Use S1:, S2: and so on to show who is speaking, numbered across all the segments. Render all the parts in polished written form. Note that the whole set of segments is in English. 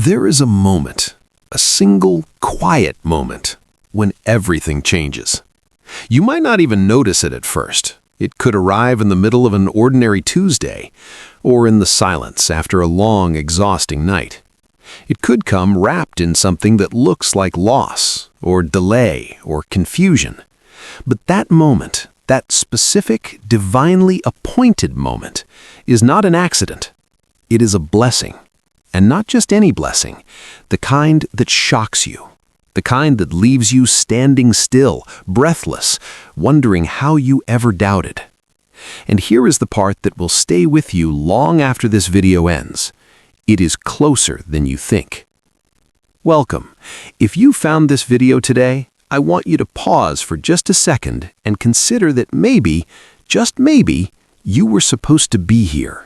S1: There is a moment, a single quiet moment, when everything changes. You might not even notice it at first. It could arrive in the middle of an ordinary Tuesday, or in the silence after a long, exhausting night. It could come wrapped in something that looks like loss, or delay, or confusion. But that moment, that specific, divinely appointed moment, is not an accident. It is a blessing. And not just any blessing, the kind that shocks you, the kind that leaves you standing still, breathless, wondering how you ever doubted. And here is the part that will stay with you long after this video ends. It is closer than you think. Welcome. If you found this video today, I want you to pause for just a second and consider that maybe, just maybe, you were supposed to be here.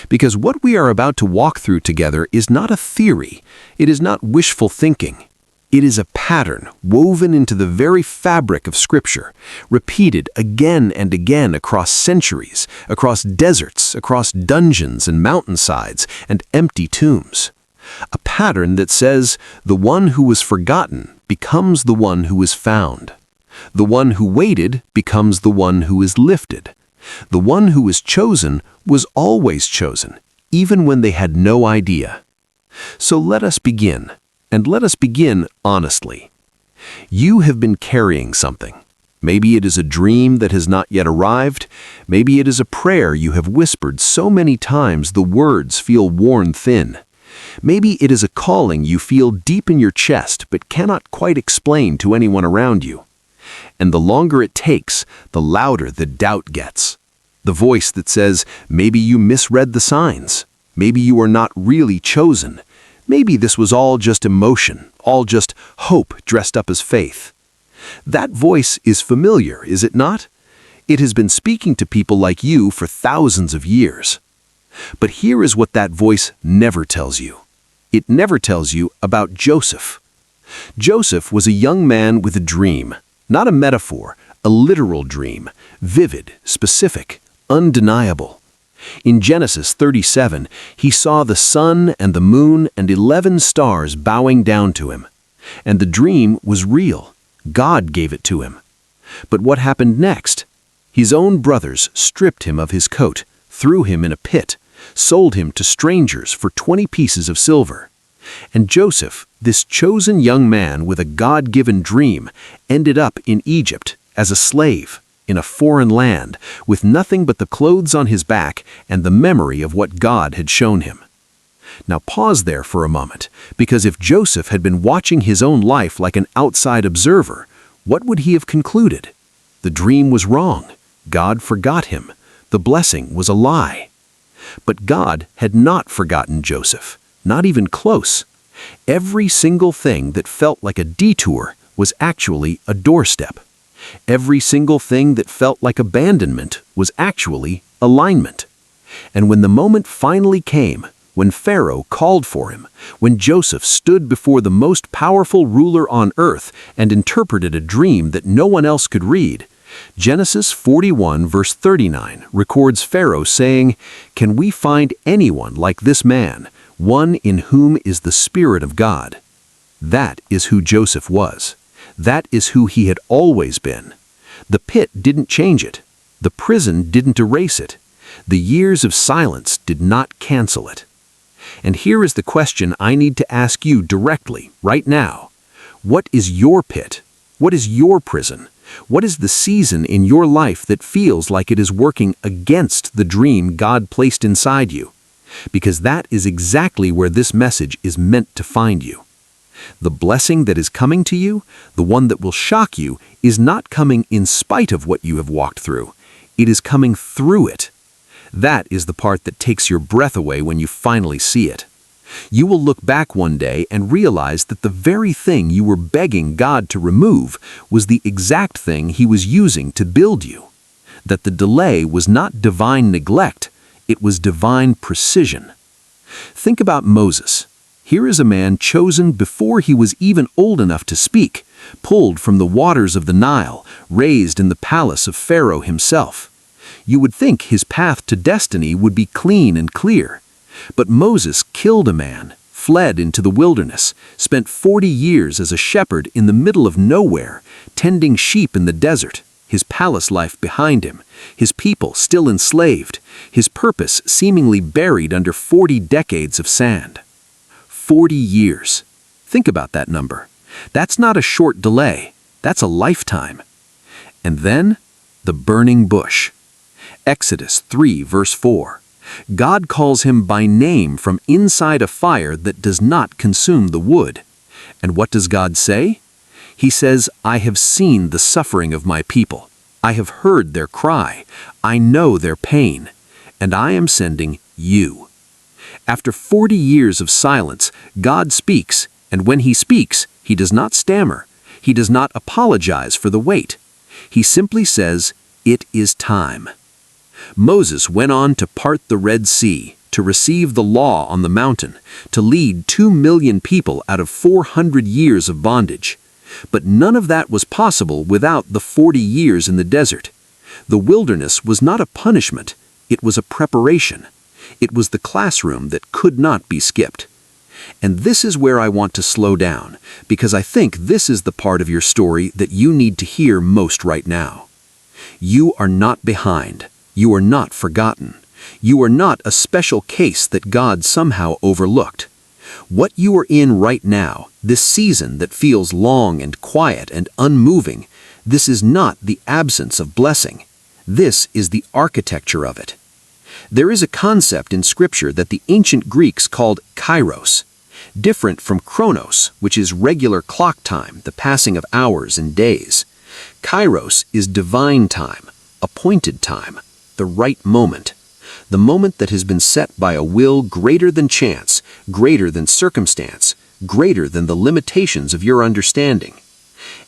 S1: Because what we are about to walk through together is not a theory, it is not wishful thinking. It is a pattern woven into the very fabric of Scripture, repeated again and again across centuries, across deserts, across dungeons and mountainsides and empty tombs. A pattern that says, the one who was forgotten becomes the one who is found. The one who waited becomes the one who is lifted. The one who was chosen was always chosen, even when they had no idea. So let us begin, and let us begin honestly. You have been carrying something. Maybe it is a dream that has not yet arrived. Maybe it is a prayer you have whispered so many times the words feel worn thin. Maybe it is a calling you feel deep in your chest but cannot quite explain to anyone around you. And the longer it takes, the louder the doubt gets. The voice that says, maybe you misread the signs. Maybe you are not really chosen. Maybe this was all just emotion, all just hope dressed up as faith. That voice is familiar, is it not? It has been speaking to people like you for thousands of years. But here is what that voice never tells you. It never tells you about Joseph. Joseph was a young man with a dream. Not a metaphor, a literal dream, vivid, specific, undeniable. In Genesis 37, he saw the sun and the moon and 11 stars bowing down to him. And the dream was real. God gave it to him. But what happened next? His own brothers stripped him of his coat, threw him in a pit, sold him to strangers for 20 pieces of silver. And Joseph, this chosen young man with a God-given dream, ended up in Egypt as a slave, in a foreign land, with nothing but the clothes on his back and the memory of what God had shown him. Now pause there for a moment, because if Joseph had been watching his own life like an outside observer, what would he have concluded? The dream was wrong. God forgot him. The blessing was a lie. But God had not forgotten Joseph. Not even close. Every single thing that felt like a detour was actually a doorstep. Every single thing that felt like abandonment was actually alignment. And when the moment finally came, when Pharaoh called for him, when Joseph stood before the most powerful ruler on earth and interpreted a dream that no one else could read, Genesis 41 verse 39 records Pharaoh saying, "Can we find anyone like this man, one in whom is the Spirit of God?" That is who Joseph was. That is who he had always been. The pit didn't change it. The prison didn't erase it. The years of silence did not cancel it. And here is the question I need to ask you directly, right now. What is your pit? What is your prison? What is the season in your life that feels like it is working against the dream God placed inside you? Because that is exactly where this message is meant to find you. The blessing that is coming to you, the one that will shock you, is not coming in spite of what you have walked through. It is coming through it. That is the part that takes your breath away when you finally see it. You will look back one day and realize that the very thing you were begging God to remove was the exact thing He was using to build you. That the delay was not divine neglect, it was divine precision. Think about Moses. Here is a man chosen before he was even old enough to speak, pulled from the waters of the Nile, raised in the palace of Pharaoh himself. You would think his path to destiny would be clean and clear. But Moses killed a man, fled into the wilderness, spent 40 years as a shepherd in the middle of nowhere, tending sheep in the desert, his palace life behind him, his people still enslaved, his purpose seemingly buried under 40 decades of sand. 40 years. Think about that number. That's not a short delay. That's a lifetime. And then, the burning bush. Exodus 3, verse 4. God calls him by name from inside a fire that does not consume the wood. And what does God say? He says, I have seen the suffering of my people. I have heard their cry. I know their pain. And I am sending you. After 40 years of silence, God speaks, and when he speaks, he does not stammer. He does not apologize for the wait. He simply says, it is time. Moses went on to part the Red Sea, to receive the law on the mountain, to lead 2 million people out of 400 years of bondage. But none of that was possible without the 40 years in the desert. The wilderness was not a punishment, it was a preparation. It was the classroom that could not be skipped. And this is where I want to slow down, because I think this is the part of your story that you need to hear most right now. You are not behind. You are not forgotten. You are not a special case that God somehow overlooked. What you are in right now, this season that feels long and quiet and unmoving, this is not the absence of blessing. This is the architecture of it. There is a concept in Scripture that the ancient Greeks called kairos, different from chronos, which is regular clock time, the passing of hours and days. Kairos is divine time, appointed time, the right moment, the moment that has been set by a will greater than chance, greater than circumstance, greater than the limitations of your understanding.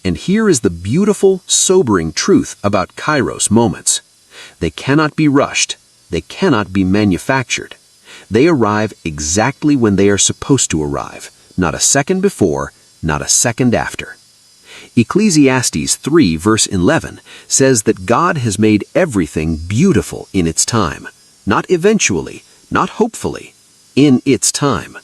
S1: And here is the beautiful, sobering truth about Kairos moments. They cannot be rushed. They cannot be manufactured. They arrive exactly when they are supposed to arrive, not a second before, not a second after. Ecclesiastes 3 verse 11 says that God has made everything beautiful in its time, not eventually, not hopefully, in its time.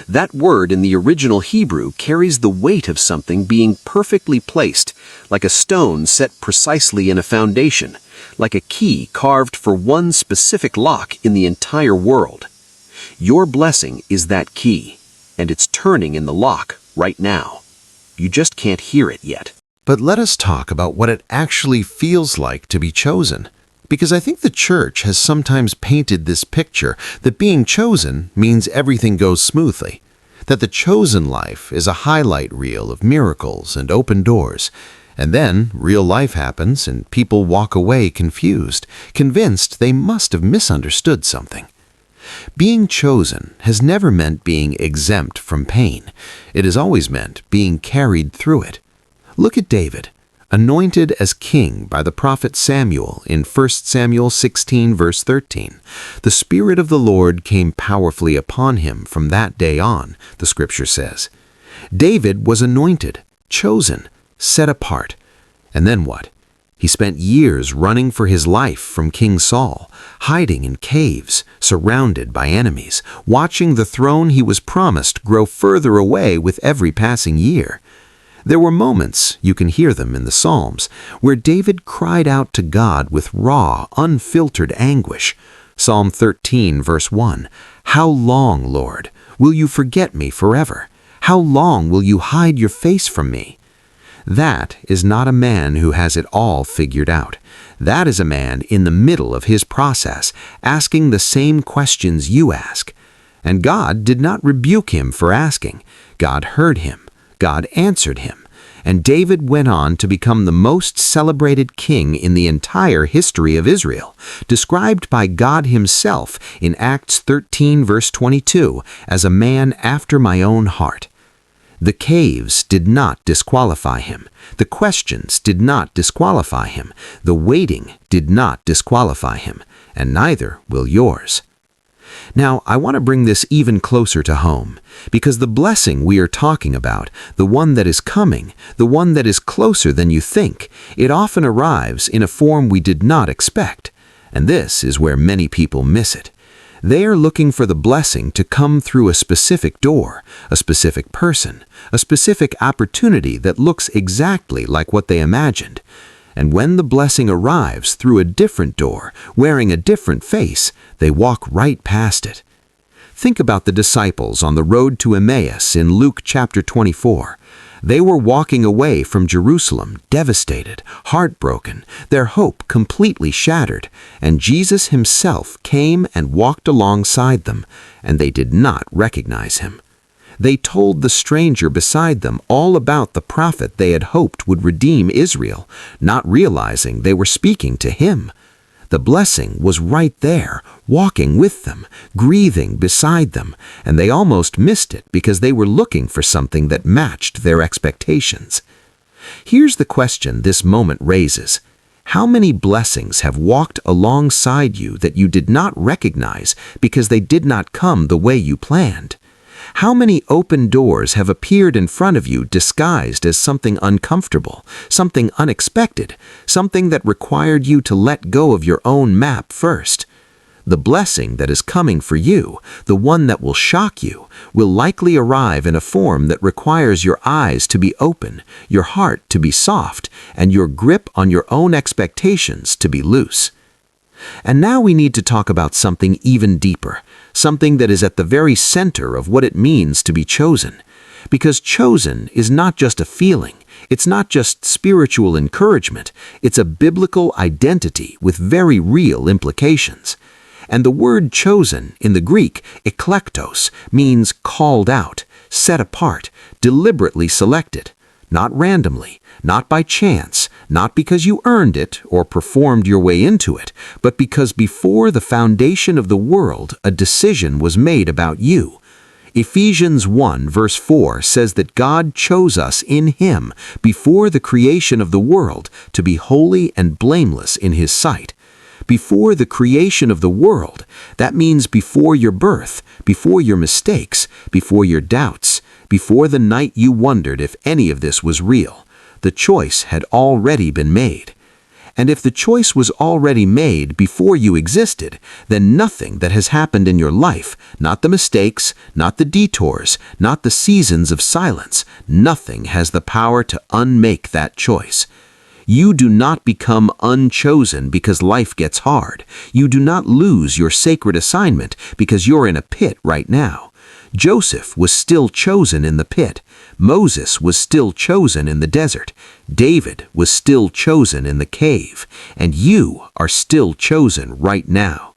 S1: That word in the original Hebrew carries the weight of something being perfectly placed, like a stone set precisely in a foundation, like a key carved for one specific lock in the entire world. Your blessing is that key, and it's turning in the lock right now. You just can't hear it yet.
S2: But let us talk about what it actually feels like to be chosen. Because I think the church has sometimes painted this picture that being chosen means everything goes smoothly, that the chosen life is a highlight reel of miracles and open doors, and then real life happens and people walk away confused, convinced they must have misunderstood something. Being chosen has never meant being exempt from pain. It has always meant being carried through it. Look at David, anointed as king by the prophet Samuel in 1 Samuel 16 verse 13. The Spirit of the Lord came powerfully upon him from that day on, the scripture says. David was anointed, chosen, set apart. And then what? He spent years running for his life from King Saul, hiding in caves, surrounded by enemies, watching the throne he was promised grow further away with every passing year. There were moments, you can hear them in the Psalms, where David cried out to God with raw, unfiltered anguish. Psalm 13, verse 1, "How long, Lord, will you forget me forever? How long will you hide your face from me?" That is not a man who has it all figured out. That is a man in the middle of his process, asking the same questions you ask. And God did not rebuke him for asking. God heard him. God answered him. And David went on to become the most celebrated king in the entire history of Israel, described by God himself in Acts 13 verse 22 as a man after my own heart. The caves did not disqualify him. The questions did not disqualify him. The waiting did not disqualify him, and neither will yours. Now, I want to bring this even closer to home, because the blessing we are talking about, the one that is coming, the one that is closer than you think, it often arrives in a form we did not expect. And this is where many people miss it. They are looking for the blessing to come through a specific door, a specific person, a specific opportunity that looks exactly like what they imagined. And when the blessing arrives through a different door, wearing a different face, they walk right past it. Think about the disciples on the road to Emmaus in Luke chapter 24. They were walking away from Jerusalem, devastated, heartbroken, their hope completely shattered, and Jesus himself came and walked alongside them, and they did not recognize him. They told the stranger beside them all about the prophet they had hoped would redeem Israel, not realizing they were speaking to him. The blessing was right there, walking with them, breathing beside them, and they almost missed it because they were looking for something that matched their expectations. Here's the question this moment raises. How many blessings have walked alongside you that you did not recognize because they did not come the way you planned? How many open doors have appeared in front of you disguised as something uncomfortable, something unexpected, something that required you to let go of your own map first? The blessing that is coming for you, the one that will shock you, will likely arrive in a form that requires your eyes to be open, your heart to be soft, and your grip on your own expectations to be loose. And now we need to talk about something even deeper, something that is at the very center of what it means to be chosen. Because chosen is not just a feeling, it's not just spiritual encouragement, it's a biblical identity with very real implications. And the word chosen in the Greek, eklektos, means called out, set apart, deliberately selected. Not randomly, not by chance, not because you earned it or performed your way into it, but because before the foundation of the world, a decision was made about you. Ephesians 1 verse 4 says that God chose us in Him before the creation of the world to be holy and blameless in His sight. Before the creation of the world, that means before your birth, before your mistakes, before your doubts, before the night you wondered if any of this was real. The choice had already been made. And if the choice was already made before you existed, then nothing that has happened in your life, not the mistakes, not the detours, not the seasons of silence, nothing has the power to unmake that choice. You do not become unchosen because life gets hard. You do not lose your sacred assignment because you're in a pit right now. Joseph was still chosen in the pit. Moses was still chosen in the desert. David was still chosen in the cave. And you are still chosen right now.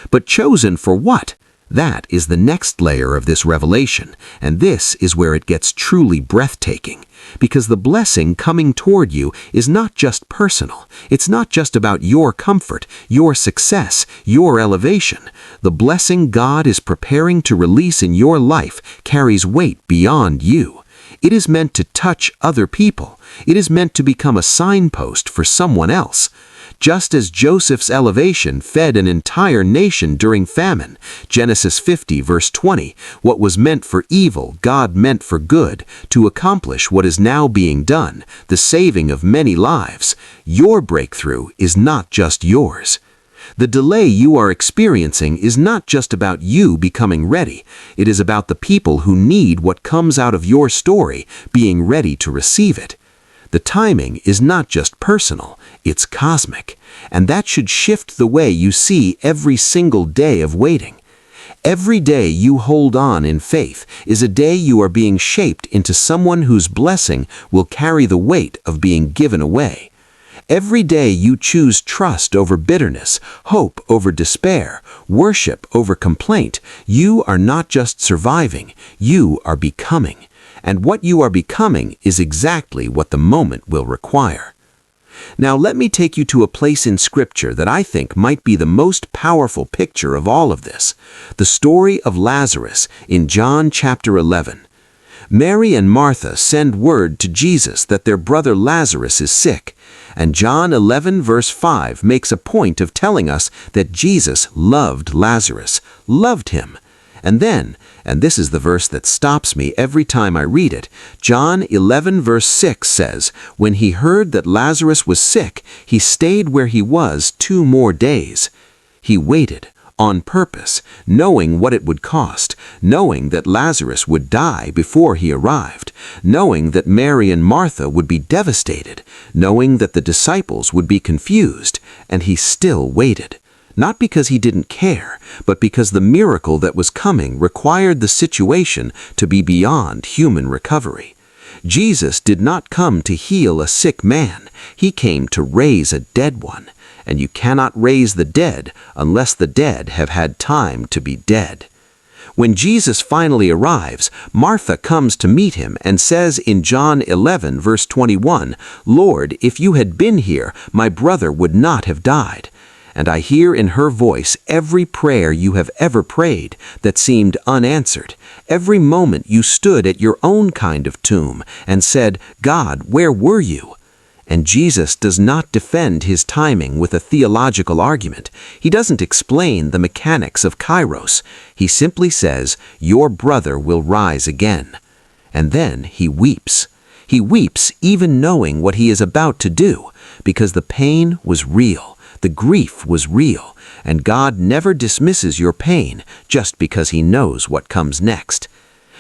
S2: But chosen for what? That is the next layer of this revelation, and this is where it gets truly breathtaking. Because the blessing coming toward you is not just personal. It's not just about your comfort, your success, your elevation. The blessing God is preparing to release in your life carries weight beyond you. It is meant to touch other people. It is meant to become a signpost for someone else. Just as Joseph's elevation fed an entire nation during famine, Genesis 50 verse 20, what was meant for evil, God meant for good, to accomplish what is now being done, the saving of many lives. Your breakthrough is not just yours. The delay you are experiencing is not just about you becoming ready. It is about the people who need what comes out of your story being ready to receive it. The timing is not just personal, it's cosmic, and that should shift the way you see every single day of waiting. Every day you hold on in faith is a day you are being shaped into someone whose blessing will carry the weight of being given away. Every day you choose trust over bitterness, hope over despair, worship over complaint, you are not just surviving, you are becoming. And what you are becoming is exactly what the moment will require. Now let me take you to a place in Scripture that I think might be the most powerful picture of all of this, the story of Lazarus in John chapter 11. Mary and Martha send word to Jesus that their brother Lazarus is sick, and John 11 verse 5 makes a point of telling us that Jesus loved Lazarus, loved him. And then, and this is the verse that stops me every time I read it, John 11 verse 6 says, "When he heard that Lazarus was sick, he stayed where he was 2 more days." He waited, on purpose, knowing what it would cost, knowing that Lazarus would die before he arrived, knowing that Mary and Martha would be devastated, knowing that the disciples would be confused, and he still waited. Not because he didn't care, but because the miracle that was coming required the situation to be beyond human recovery. Jesus did not come to heal a sick man. He came to raise a dead one. And you cannot raise the dead unless the dead have had time to be dead. When Jesus finally arrives, Martha comes to meet him and says in John 11, verse 21, "Lord, if you had been here, my brother would not have died." And I hear in her voice every prayer you have ever prayed that seemed unanswered, every moment you stood at your own kind of tomb and said, "God, where were you?" And Jesus does not defend his timing with a theological argument. He doesn't explain the mechanics of Kairos. He simply says, "Your brother will rise again." And then he weeps. He weeps even knowing what he is about to do, because the pain was real. The grief was real, and God never dismisses your pain just because he knows what comes next.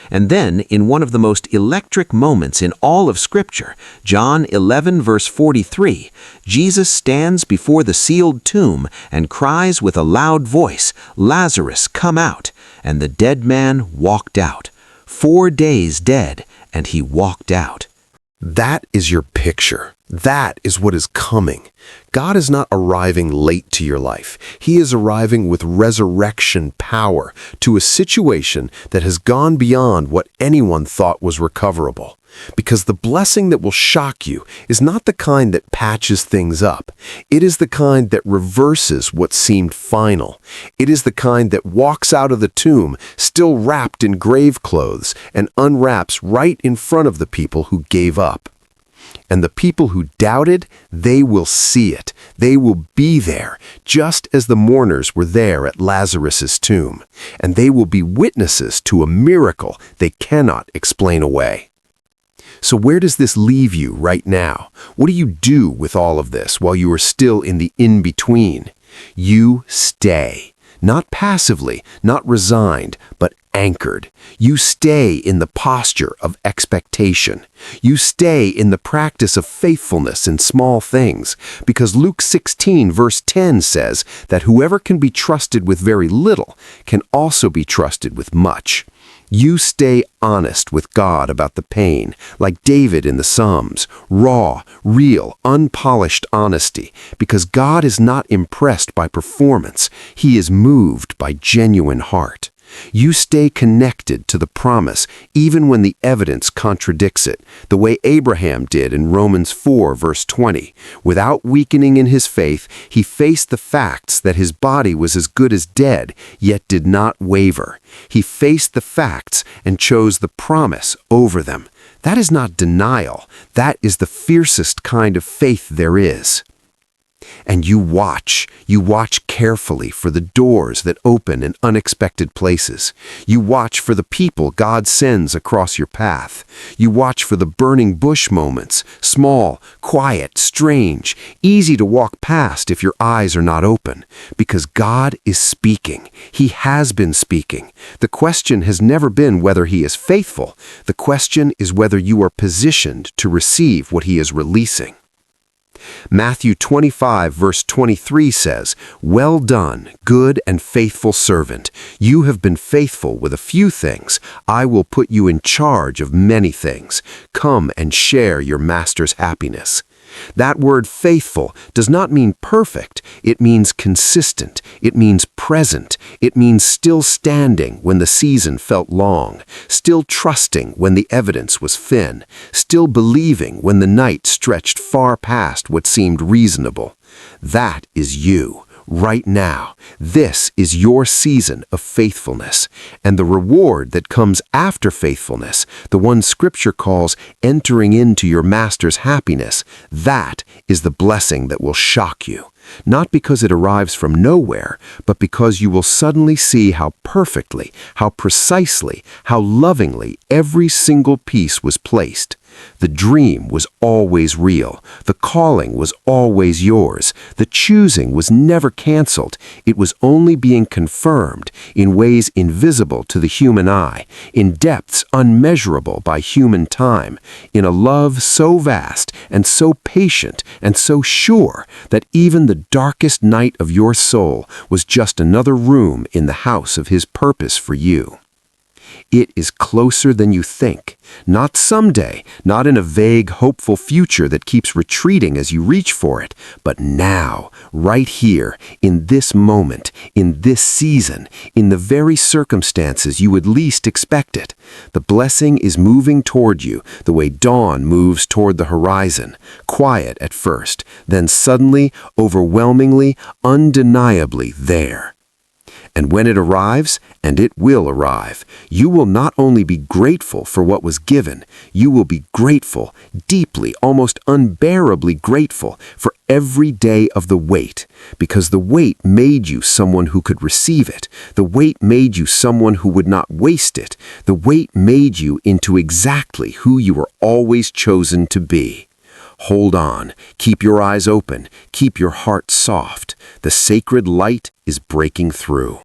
S2: And then, in one of the most electric moments in all of Scripture, John 11, verse 43, Jesus stands before the sealed tomb and cries with a loud voice, "Lazarus, come out!" And the dead man walked out. 4 days dead, and he walked out.
S1: That is your picture. That is what is coming. God is not arriving late to your life. He is arriving with resurrection power to a situation that has gone beyond what anyone thought was recoverable. Because the blessing that will shock you is not the kind that patches things up. It is the kind that reverses what seemed final. It is the kind that walks out of the tomb still wrapped in grave clothes and unwraps right in front of the people who gave up. And the people who doubted, they will see it. They will be there, just as the mourners were there at Lazarus's tomb. And they will be witnesses to a miracle they cannot explain away. So where does this leave you right now? What do you do with all of this while you are still in the in-between? You stay. Not passively, not resigned, but anchored. You stay in the posture of expectation. You stay in the practice of faithfulness in small things, because Luke 16, verse 10 says that whoever can be trusted with very little can also be trusted with much. You stay honest with God about the pain, like David in the Psalms, raw, real, unpolished honesty, because God is not impressed by performance. He is moved by genuine heart. You stay connected to the promise even when the evidence contradicts it, the way Abraham did in Romans 4, verse 20. Without weakening in his faith, he faced the facts that his body was as good as dead, yet did not waver. He faced the facts and chose the promise over them. That is not denial. That is the fiercest kind of faith there is. And you watch carefully for the doors that open in unexpected places. You watch for the people God sends across your path. You watch for the burning bush moments, small, quiet, strange, easy to walk past if your eyes are not open, because God is speaking. He has been speaking. The question has never been whether He is faithful. The question is whether you are positioned to receive what He is releasing. Matthew 25, verse 23 says, "Well done, good and faithful servant. You have been faithful with a few things. I will put you in charge of many things. Come and share your master's happiness." That word faithful does not mean perfect. It means consistent. It means present. It means still standing when the season felt long, still trusting when the evidence was thin, still believing when the night stretched far past what seemed reasonable. That is you. Right now, this is your season of faithfulness, and the reward that comes after faithfulness, the one Scripture calls entering into your master's happiness, that is the blessing that will shock you. Not because it arrives from nowhere, but because you will suddenly see how perfectly, how precisely, how lovingly every single piece was placed. The dream was always real. The calling was always yours. The choosing was never canceled. It was only being confirmed in ways invisible to the human eye, in depths unmeasurable by human time, in a love so vast and so patient and so sure that even the darkest night of your soul was just another room in the house of His purpose for you. It is closer than you think. Not someday, not in a vague, hopeful future that keeps retreating as you reach for it, but now, right here, in this moment, in this season, in the very circumstances you would least expect it. The blessing is moving toward you the way dawn moves toward the horizon, quiet at first, then suddenly, overwhelmingly, undeniably there. And when it arrives, and it will arrive, you will not only be grateful for what was given, you will be grateful, deeply, almost unbearably grateful for every day of the wait, because the wait made you someone who could receive it. The wait made you someone who would not waste it. The wait made you into exactly who you were always chosen to be. Hold on, keep your eyes open, keep your heart soft. The sacred light is breaking through.